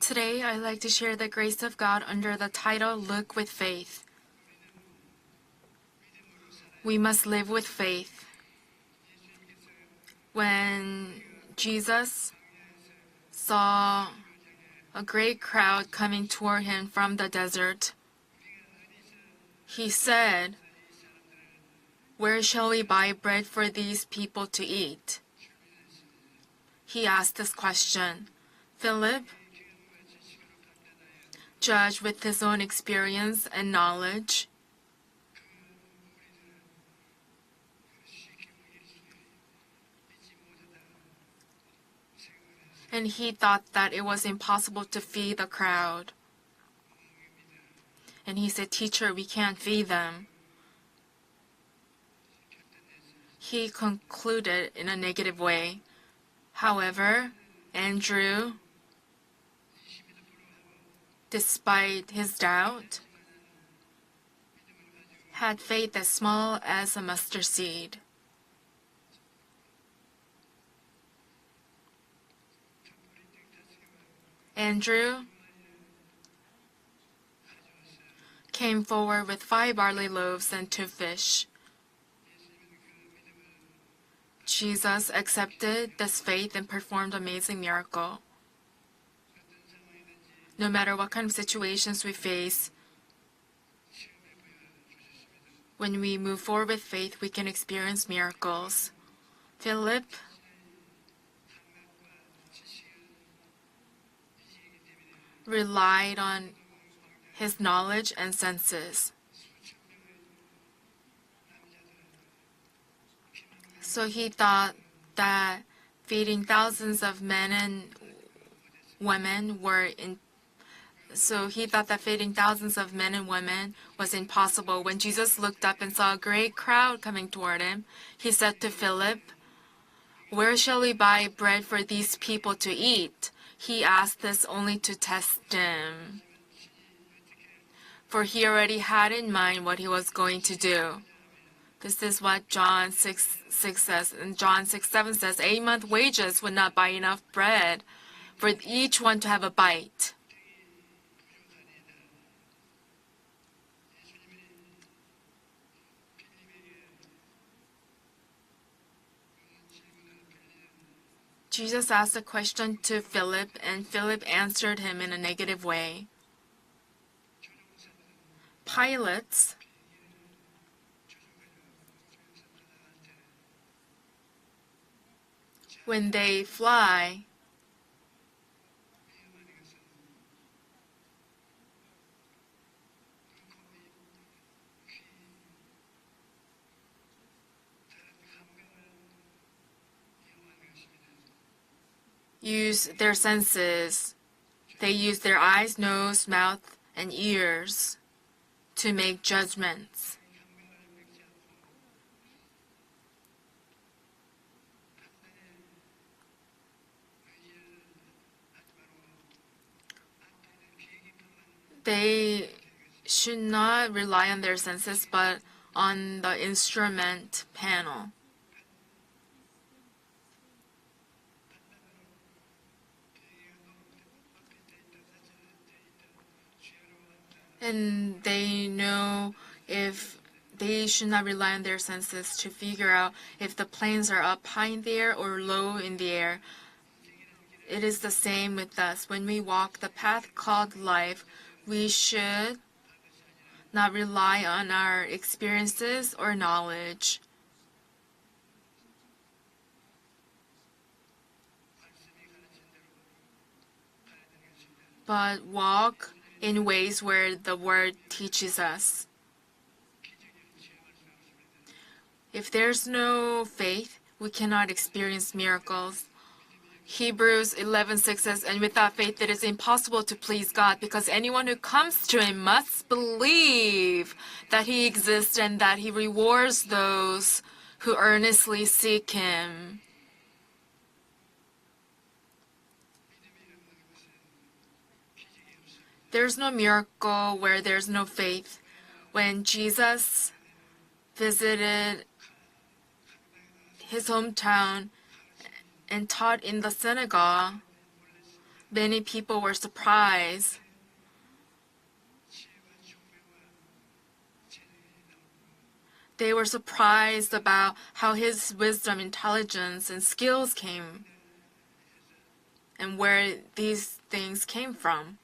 Today, I'd like to share the grace of God under the title, Look with Faith. We must live with faith. When Jesus saw a great crowd coming toward him from the desert, he said, "Where shall we buy bread for these people to eat?" He asked this question. Philip, judged with his own experience and knowledge, and he thought that it was impossible to feed the crowd. And he said, "Teacher, we can't feed them." He concluded in a negative way. However, Andrew, despite his doubt, had faith as small as a mustard seed. Andrew came forward with 5 barley loaves and 2 fish. Jesus accepted this faith and performed an amazing miracle. No matter what kind of situations we face, when we move forward with faith, we can experience miracles. Philip relied on his knowledge and senses. So he thought that feeding thousands of men and women was impossible. When Jesus looked up and saw a great crowd coming toward him, he said to Philip, "Where shall we buy bread for these people to eat?" He asked this only to test him, for he already had in mind what he was going to do. This is what John 6:6 says. And John 6:7 says, 8-month wages would not buy enough bread for each one to have a bite. Jesus asked a question to Philip, and Philip answered him in a negative way. Pilots when they fly, use their senses. They use their eyes, nose, mouth, and ears to make judgments. They should not rely on their senses, but on the instrument panel. And they know if they should not rely on their senses to figure out if the planes are up high in the air or low in the air. It is the same with us. When we walk the path called life, we should not rely on our experiences or knowledge, but walk in ways where the Word teaches us. If there's no faith, we cannot experience miracles. Hebrews 11:6 says, "And without faith it is impossible to please God, because anyone who comes to Him must believe that He exists and that He rewards those who earnestly seek Him." There's no miracle where there's no faith. When Jesus visited his hometown and taught in the synagogue, Many people were surprised. They were surprised about how his wisdom, intelligence, and skills came, and where these things came from.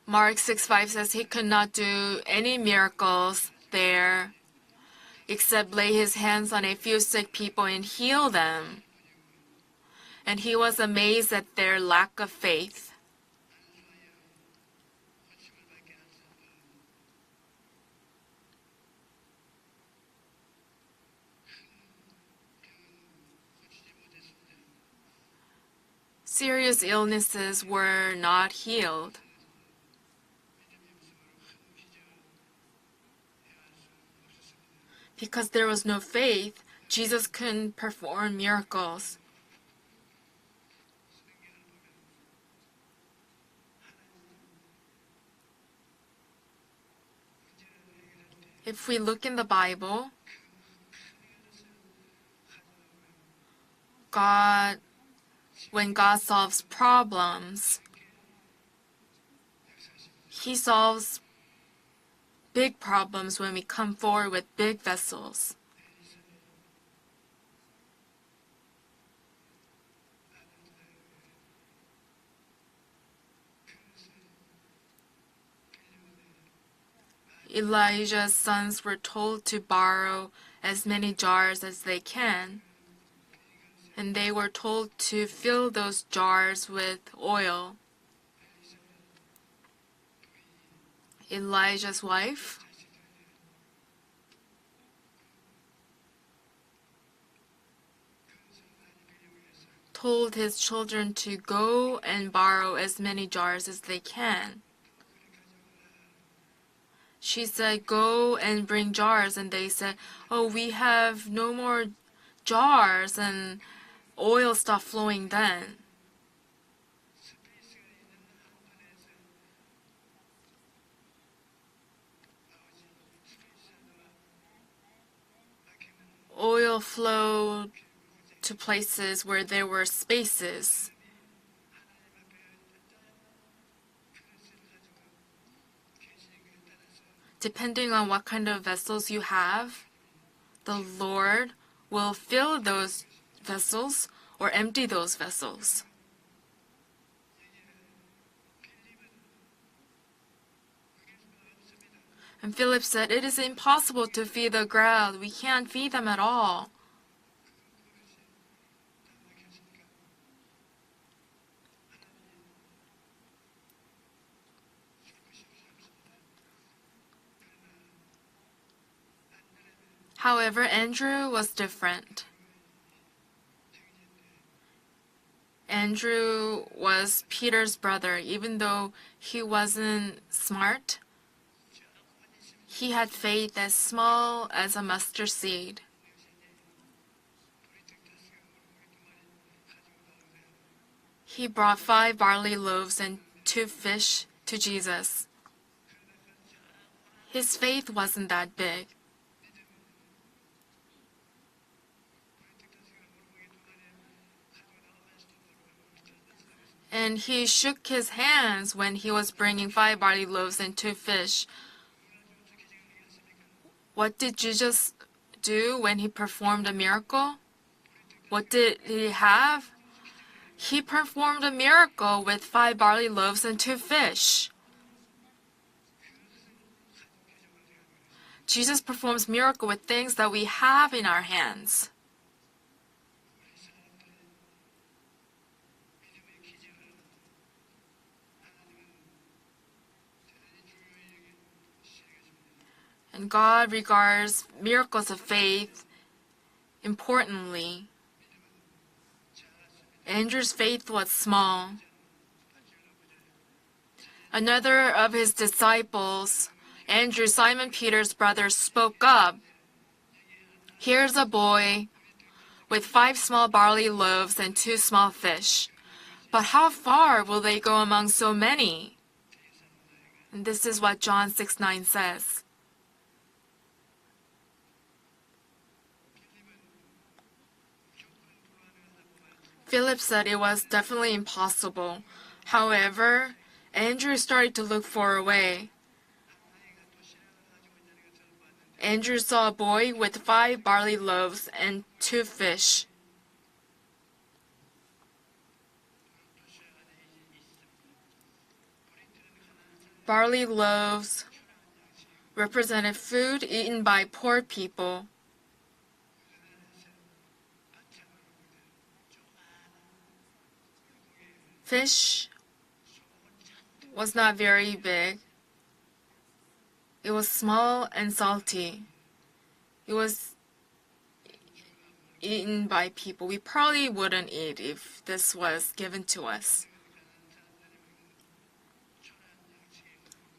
Mark 6:5 says he could not do any miracles there except lay his hands on a few sick people and heal them. And he was amazed at their lack of faith. Serious illnesses were not healed. Because there was no faith, Jesus couldn't perform miracles. If we look in the Bible, when God solves problems, He solves big problems when we come forward with big vessels. Elijah's sons were told to borrow as many jars as they can, and they were told to fill those jars with oil. Elijah's wife told his children to go and borrow as many jars as they can. She said, "Go and bring jars," and they said, "Oh, we have no more jars," and oil stopped flowing then. Oil flowed to places where there were spaces. Depending on what kind of vessels you have, the Lord will fill those vessels or empty those vessels. And Philip said, "It is impossible to feed the crowd. We can't feed them at all." However, Andrew was different. Andrew was Peter's brother. Even though he wasn't smart, he had faith as small as a mustard seed. He brought 5 barley loaves and 2 fish to Jesus. His faith wasn't that big. And he shook his hands when he was bringing 5 barley loaves and 2 fish. What did Jesus do when he performed a miracle? What did he have? He performed a miracle with 5 barley loaves and 2 fish. Jesus performs miracle with things that we have in our hands. And God regards miracles of faith importantly. Andrew's faith was small. Another of his disciples, Andrew, Simon Peter's brother, spoke up. "Here's a boy with 5 small barley loaves and 2 small fish. But how far will they go among so many?" And this is what John 6:9 says. Philip said it was definitely impossible. However, Andrew started to look for a way. Andrew saw a boy with 5 barley loaves and 2 fish. Barley loaves represented food eaten by poor people. Fish was not very big. It was small and salty. It was eaten by people. We probably wouldn't eat if this was given to us.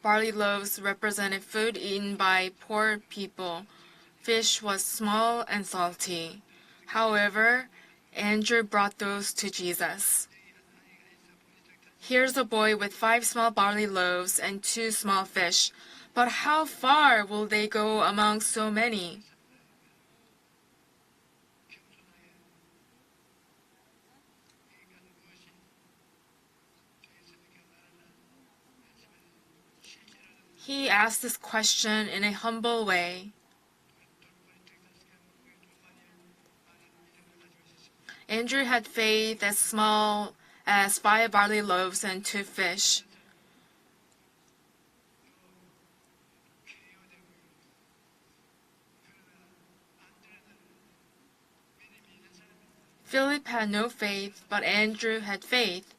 Barley loaves represented food eaten by poor people. Fish was small and salty. However, Andrew brought those to Jesus. Here's a boy with 5 small barley loaves and 2 small fish. But how far will they go among so many? He asked this question in a humble way. Andrew had faith as small as 5 barley loaves and 2 fish. Philip had no faith, but Andrew had faith.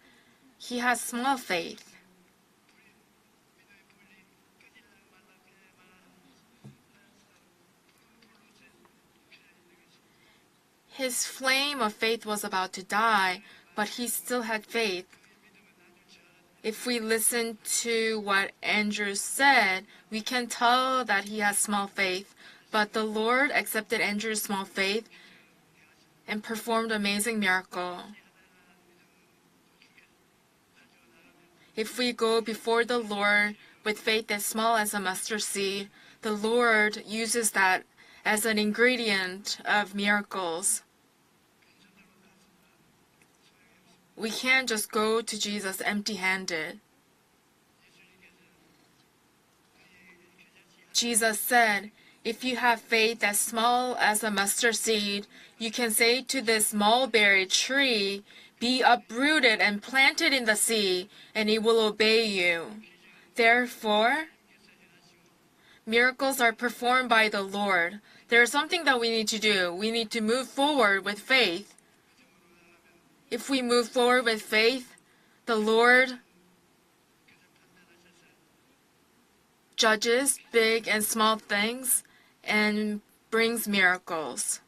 He had small faith. His flame of faith was about to die, but he still had faith. If we listen to what Andrew said, we can tell that he has small faith, but the Lord accepted Andrew's small faith and performed an amazing miracle. If we go before the Lord with faith as small as a mustard seed, the Lord uses that as an ingredient of miracles. We can't just go to Jesus empty-handed. Jesus said, if you have faith as small as a mustard seed, you can say to this mulberry tree, be uprooted and planted in the sea, and it will obey you. Therefore, miracles are performed by the Lord. There's something that we need to do. We need to move forward with faith. If we move forward with faith, the Lord judges big and small things and brings miracles.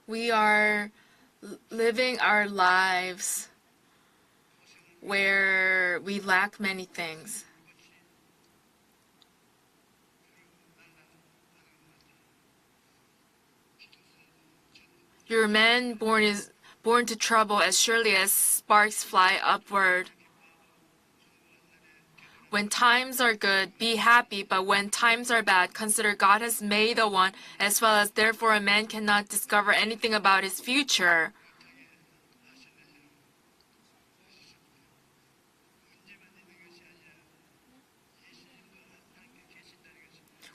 We are living our lives where we lack many things. Your man is born to trouble as surely as sparks fly upward. When times are good, be happy, but when times are bad, consider God has made the one, as well as therefore a man cannot discover anything about his future.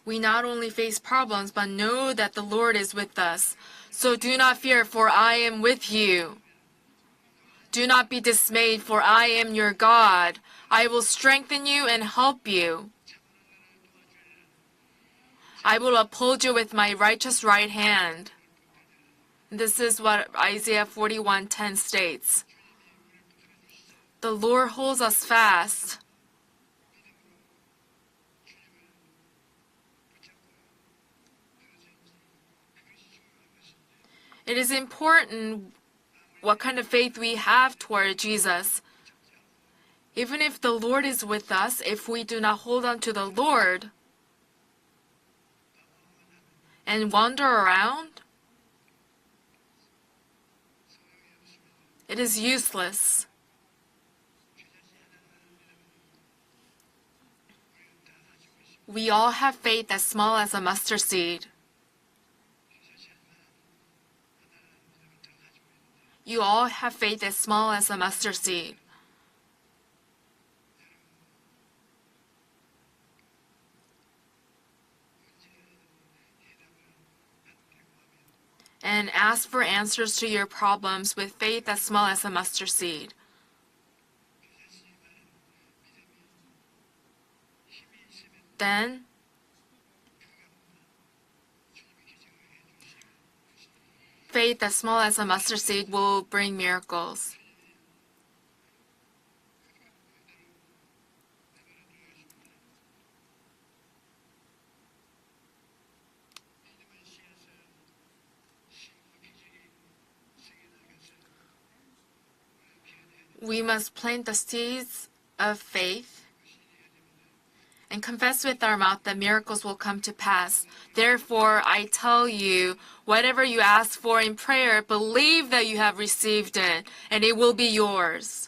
We not only face problems, but know that the Lord is with us. So do not fear, for I am with you. Do not be dismayed, for I am your God. I will strengthen you and help you. I will uphold you with my righteous right hand. This is what Isaiah 41:10 states. The Lord holds us fast. It is important what kind of faith we have toward Jesus. Even if the Lord is with us, if we do not hold on to the Lord and wander around, It is useless. We all have faith as small as a mustard seed. You all have faith as small as a mustard seed. And ask for answers to your problems with faith as small as a mustard seed. Then, faith as small as a mustard seed will bring miracles. We must plant the seeds of faith and confess with our mouth that miracles will come to pass. Therefore, I tell you, whatever you ask for in prayer, believe that you have received it, and it will be yours.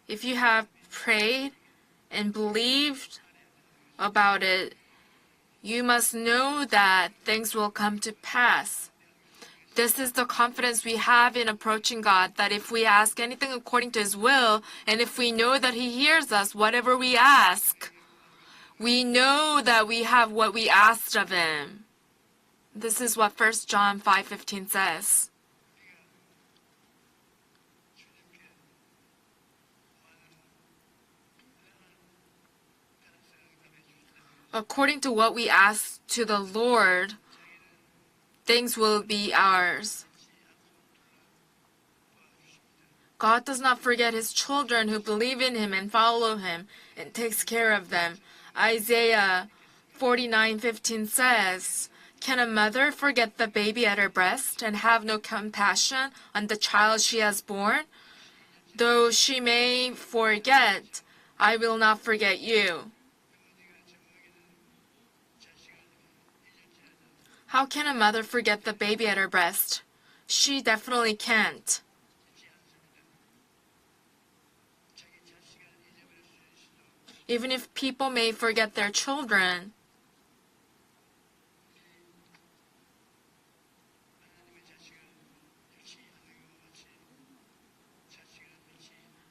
If you have prayed and believed about it, you must know that things will come to pass. This is the confidence we have in approaching God, that if we ask anything according to His will, and if we know that He hears us, whatever we ask, we know that we have what we asked of Him. This is what 1 John 5:15 says. According to what we ask to the Lord, things will be ours. God does not forget His children who believe in Him and follow Him and takes care of them. Isaiah 49:15 says, "Can a mother forget the baby at her breast and have no compassion on the child she has born? Though she may forget, I will not forget you." How can a mother forget the baby at her breast? She definitely can't. Even if people may forget their children,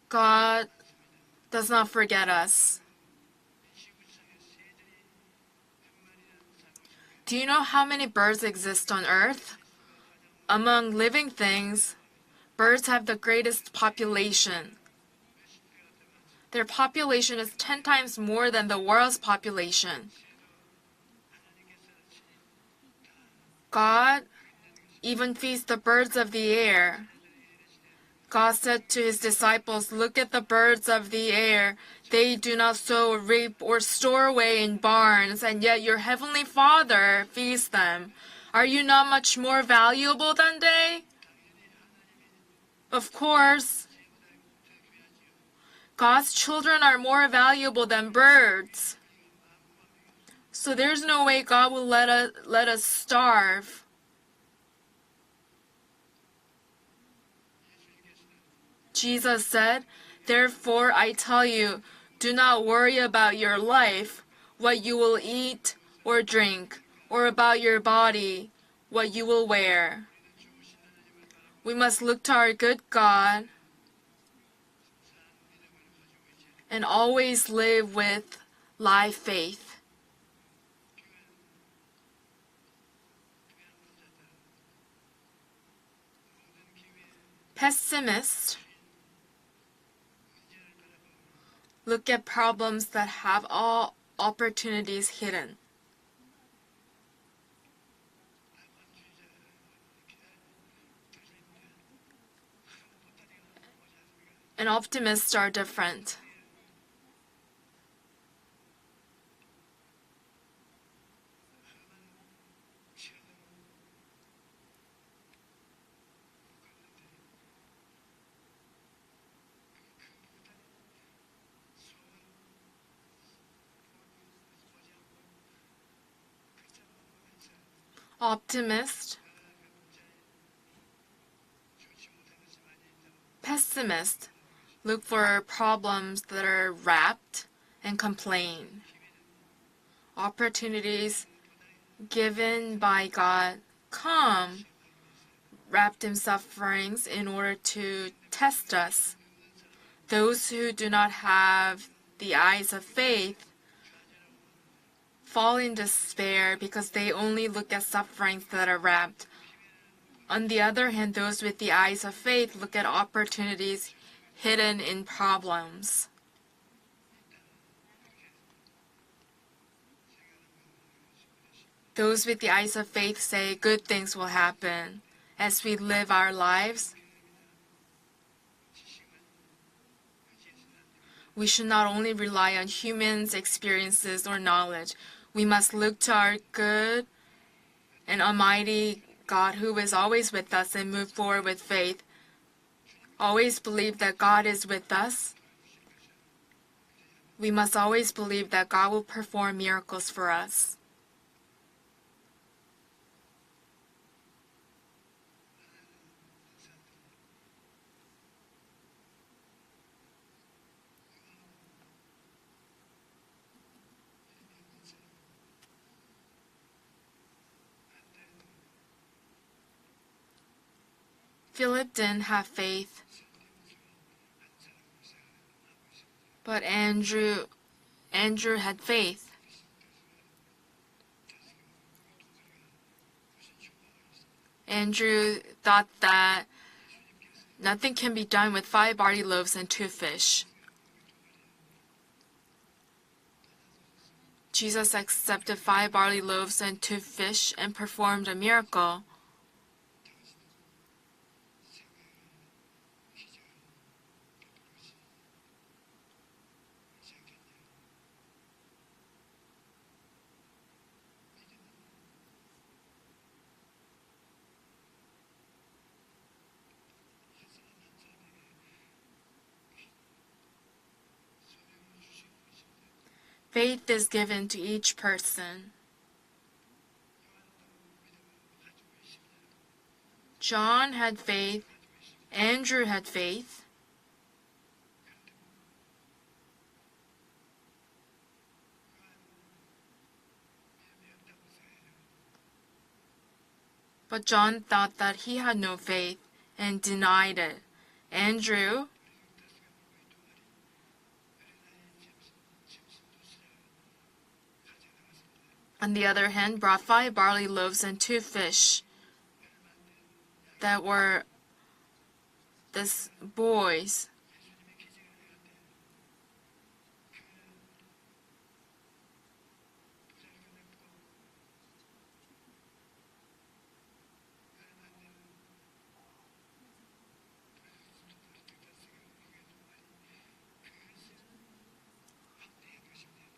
God does not forget us. Do you know how many birds exist on Earth? Among living things, birds have the greatest population. Their population is 10 times more than the world's population. God even feeds the birds of the air. God said to His disciples, "Look at the birds of the air. They do not sow, reap, or store away in barns, and yet your heavenly Father feeds them. Are you not much more valuable than they?" Of course, God's children are more valuable than birds. So there's no way God will let us starve. Jesus said, "Therefore I tell you, do not worry about your life, what you will eat or drink, or about your body, what you will wear." We must look to our good God and always live with live faith. Pessimists look at problems that have all opportunities hidden. And optimists are different. Optimist, pessimist look for problems that are wrapped and complain. Opportunities given by God come wrapped in sufferings in order to test us. Those who do not have the eyes of faith fall in despair because they only look at sufferings that are wrapped. On the other hand, those with the eyes of faith look at opportunities hidden in problems. Those with the eyes of faith say good things will happen as we live our lives. We should not only rely on humans' experiences or knowledge. We must look to our good and almighty God who is always with us and move forward with faith. Always believe that God is with us. We must always believe that God will perform miracles for us. Philip didn't have faith, but Andrew had faith. Andrew thought that nothing can be done with 5 barley loaves and 2 fish. Jesus accepted 5 barley loaves and 2 fish and performed a miracle. Faith is given to each person. John had faith. Andrew had faith. But John thought that he had no faith and denied it. Andrew on the other hand, brought 5 barley loaves and 2 fish that were this boys.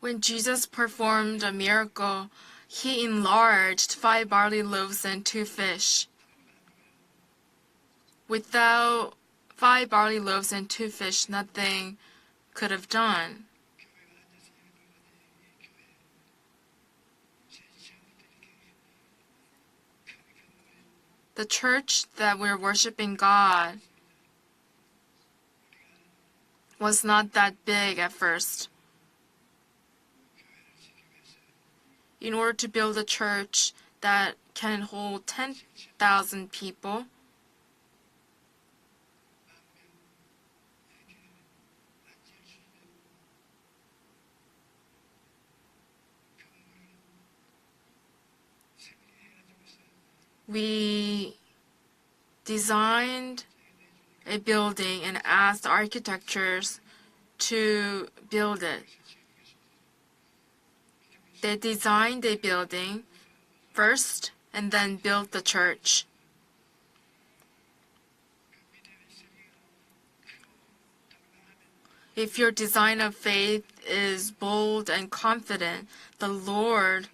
When Jesus performed a miracle, he enlarged 5 barley loaves and 2 fish. Without 5 barley loaves and 2 fish, nothing could have done. The church that we're worshiping God was not that big at first. In order to build a church that can hold 10,000 people, we designed a building and asked architects to build it. They designed a building first and then built the church. If your design of faith is bold and confident, the Lord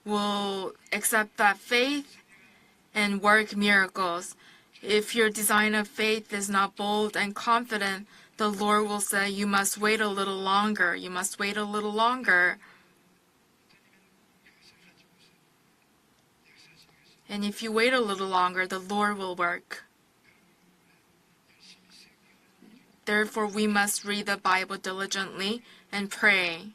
will accept that faith and work miracles. If your design of faith is not bold and confident, the Lord will say, you must wait a little longer. You must wait a little longer. And if you wait a little longer, the Lord will work. Therefore, we must read the Bible diligently and pray.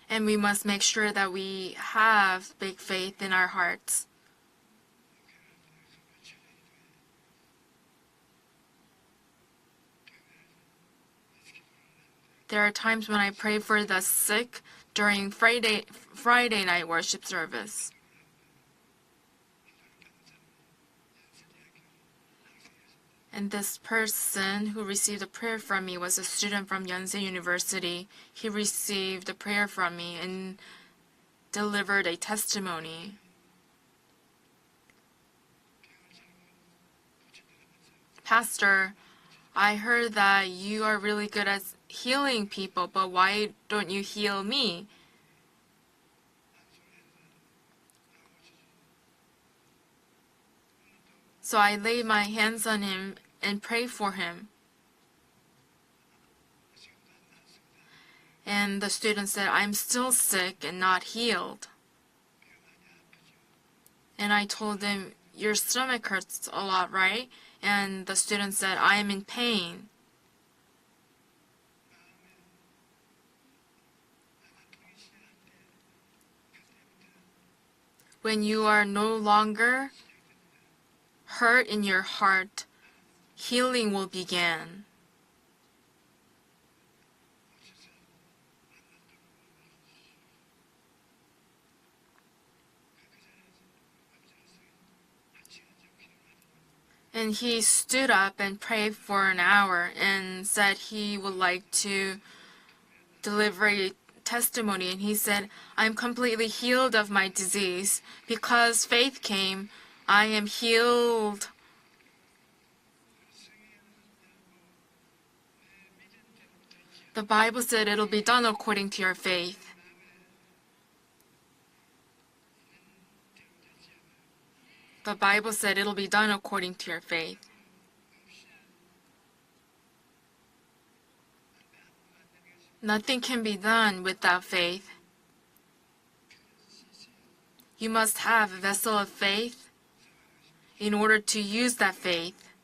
And we must make sure that we have big faith in our hearts. There are times when I pray for the sick during Friday night worship service. And this person who received a prayer from me was a student from Yonsei University. He received a prayer from me and delivered a testimony. Pastor, I heard that you are really good at healing people, but why don't you heal me? So I laid my hands on him and prayed for him. And the student said, I'm still sick and not healed. And I told him, your stomach hurts a lot, right? And the student said, I am in pain. When you are no longer hurt in your heart, healing will begin. And he stood up and prayed for an hour and said he would like to deliver a testimony. And he said, I'm completely healed of my disease. Because faith came, I am healed. The Bible said it'll be done according to your faith. The Bible said it'll be done according to your faith. Nothing can be done without faith. You must have a vessel of faith in order to use that faith,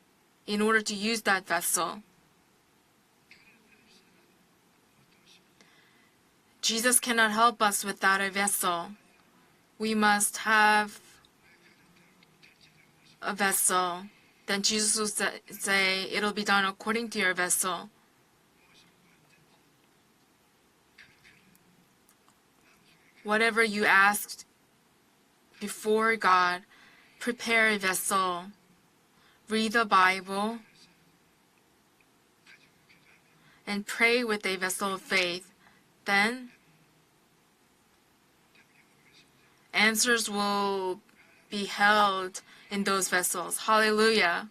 in order to use that vessel. Jesus cannot help us without a vessel. We must have a vessel. Then Jesus will say, it'll be done according to your vessel. Whatever you asked before God, prepare a vessel. Read the Bible and pray with a vessel of faith. Then answers will be held in those vessels. Hallelujah.